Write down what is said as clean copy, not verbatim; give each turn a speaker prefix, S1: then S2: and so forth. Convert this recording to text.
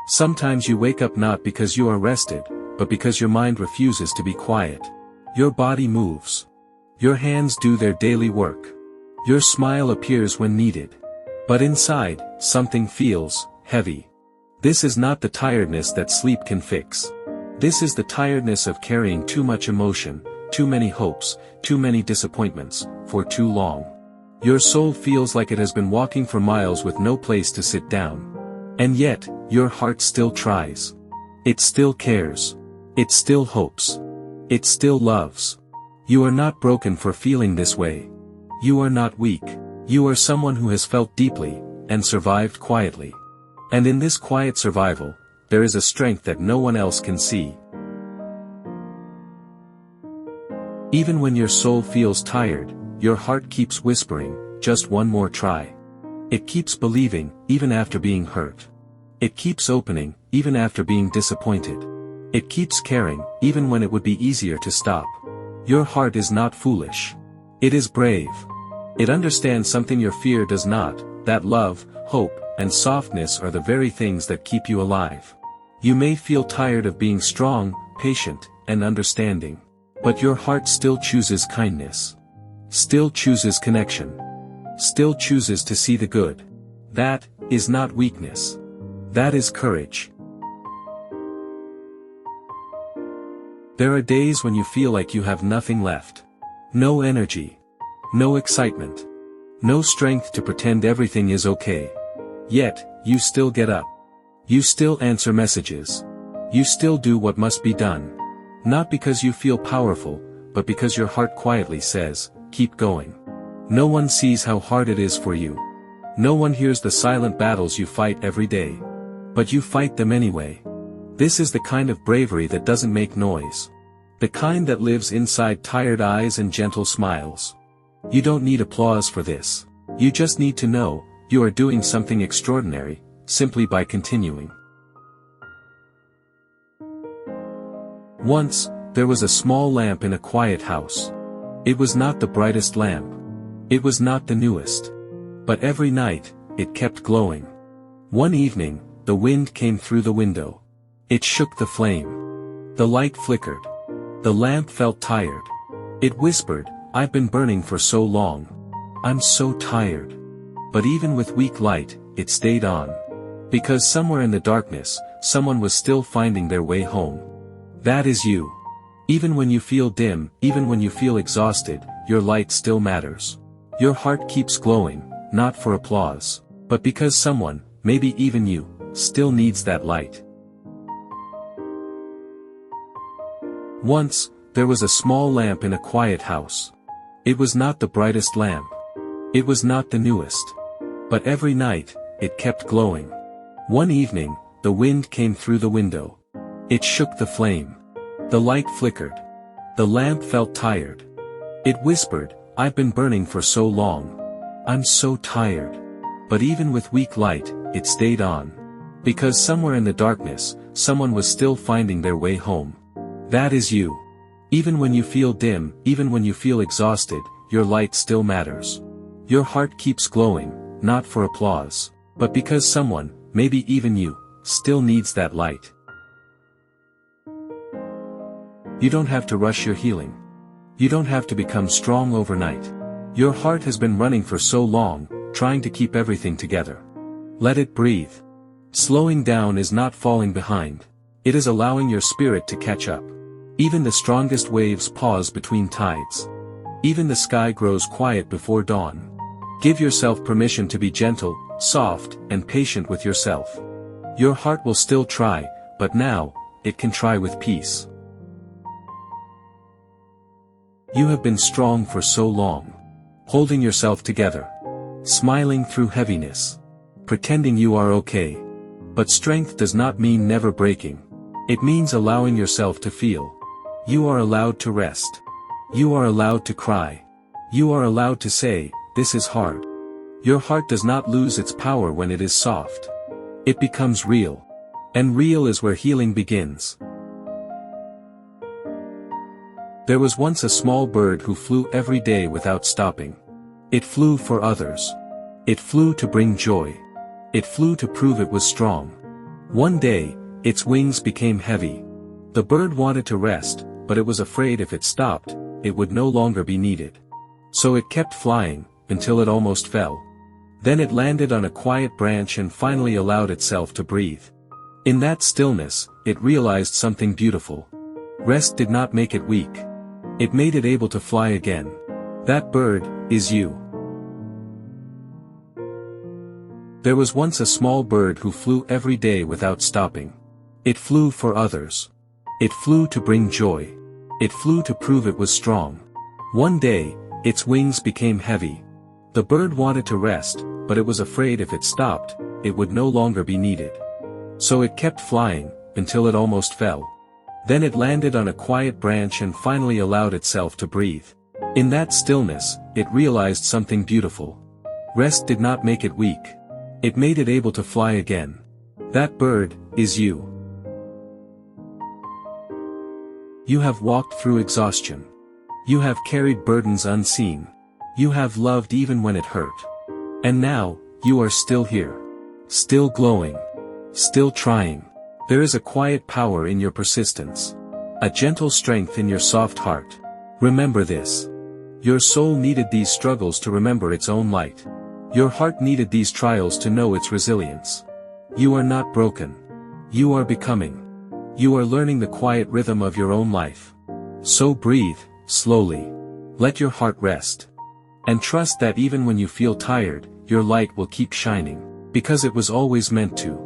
S1: Sometimes you wake up not because you are rested, but because your mind refuses to be quiet. Your body moves. Your hands do their daily work. Your smile appears when needed. But inside, something feels heavy. This is not the tiredness that sleep can fix. This is the tiredness of carrying too much emotion, too many hopes, too many disappointments, for too long. Your soul feels like it has been walking for miles with no place to sit down. And yet, your heart still tries. It still cares. It still hopes. It still loves. You are not broken for feeling this way. You are not weak. You are someone who has felt deeply, and survived quietly. And in this quiet survival, there is a strength that no one else can see. Even when your soul feels tired, your heart keeps whispering, just one more try. It keeps believing, even after being hurt. It keeps opening, even after being disappointed. It keeps caring, even when it would be easier to stop. Your heart is not foolish. It is brave. It understands something your fear does not, that love, hope, and softness are the very things that keep you alive. You may feel tired of being strong, patient, and understanding. But your heart still chooses kindness. Still chooses connection. Still chooses to see the good. That is not weakness. That is courage. There are days when you feel like you have nothing left. No energy. No excitement. No strength to pretend everything is okay. Yet, you still get up. You still answer messages. You still do what must be done. Not because you feel powerful, but because your heart quietly says, keep going. No one sees how hard it is for you. No one hears the silent battles you fight every day. But you fight them anyway. This is the kind of bravery that doesn't make noise. The kind that lives inside tired eyes and gentle smiles. You don't need applause for this. You just need to know, you are doing something extraordinary, simply by continuing. Once, there was a small lamp in a quiet house. It was not the brightest lamp. It was not the newest. But every night, it kept glowing. One evening, the wind came through the window. It shook the flame. The light flickered. The lamp felt tired. It whispered, I've been burning for so long. I'm so tired. But even with weak light, it stayed on. Because somewhere in the darkness, someone was still finding their way home. That is you. Even when you feel dim, even when you feel exhausted, your light still matters. Your heart keeps glowing, not for applause, but because someone, maybe even you, still needs that light. Once, there was a small lamp in a quiet house. It was not the brightest lamp. It was not the newest. But every night, it kept glowing. One evening, the wind came through the window. It shook the flame. The light flickered. The lamp felt tired. It whispered, I've been burning for so long. I'm so tired. But even with weak light, it stayed on. Because somewhere in the darkness, someone was still finding their way home. That is you. Even when you feel dim, even when you feel exhausted, your light still matters. Your heart keeps glowing, not for applause, but because someone, maybe even you, still needs that light. You don't have to rush your healing. You don't have to become strong overnight. Your heart has been running for so long, trying to keep everything together. Let it breathe. Slowing down is not falling behind. It is allowing your spirit to catch up. Even the strongest waves pause between tides. Even the sky grows quiet before dawn. Give yourself permission to be gentle, soft, and patient with yourself. Your heart will still try, but now, it can try with peace. You have been strong for so long. Holding yourself together. Smiling through heaviness. Pretending you are okay. But strength does not mean never breaking. It means allowing yourself to feel. You are allowed to rest. You are allowed to cry. You are allowed to say, this is hard. Your heart does not lose its power when it is soft. It becomes real. And real is where healing begins. There was once a small bird who flew every day without stopping. It flew for others. It flew to bring joy. It flew to prove it was strong. One day, its wings became heavy. The bird wanted to rest, but it was afraid if it stopped, it would no longer be needed. So it kept flying, until it almost fell. Then it landed on a quiet branch and finally allowed itself to breathe. In that stillness, it realized something beautiful. Rest did not make it weak. It made it able to fly again. That bird is you. There was once a small bird who flew every day without stopping. It flew for others. It flew to bring joy. It flew to prove it was strong. One day, its wings became heavy. The bird wanted to rest, but it was afraid if it stopped, it would no longer be needed. So it kept flying, until it almost fell. Then it landed on a quiet branch and finally allowed itself to breathe. In that stillness, it realized something beautiful. Rest did not make it weak. It made it able to fly again. That bird is you. You have walked through exhaustion. You have carried burdens unseen. You have loved even when it hurt. And now, you are still here. Still glowing. Still trying. There is a quiet power in your persistence. A gentle strength in your soft heart. Remember this. Your soul needed these struggles to remember its own light. Your heart needed these trials to know its resilience. You are not broken. You are becoming. You are learning the quiet rhythm of your own life. So breathe, slowly. Let your heart rest. And trust that even when you feel tired, your light will keep shining, because it was always meant to.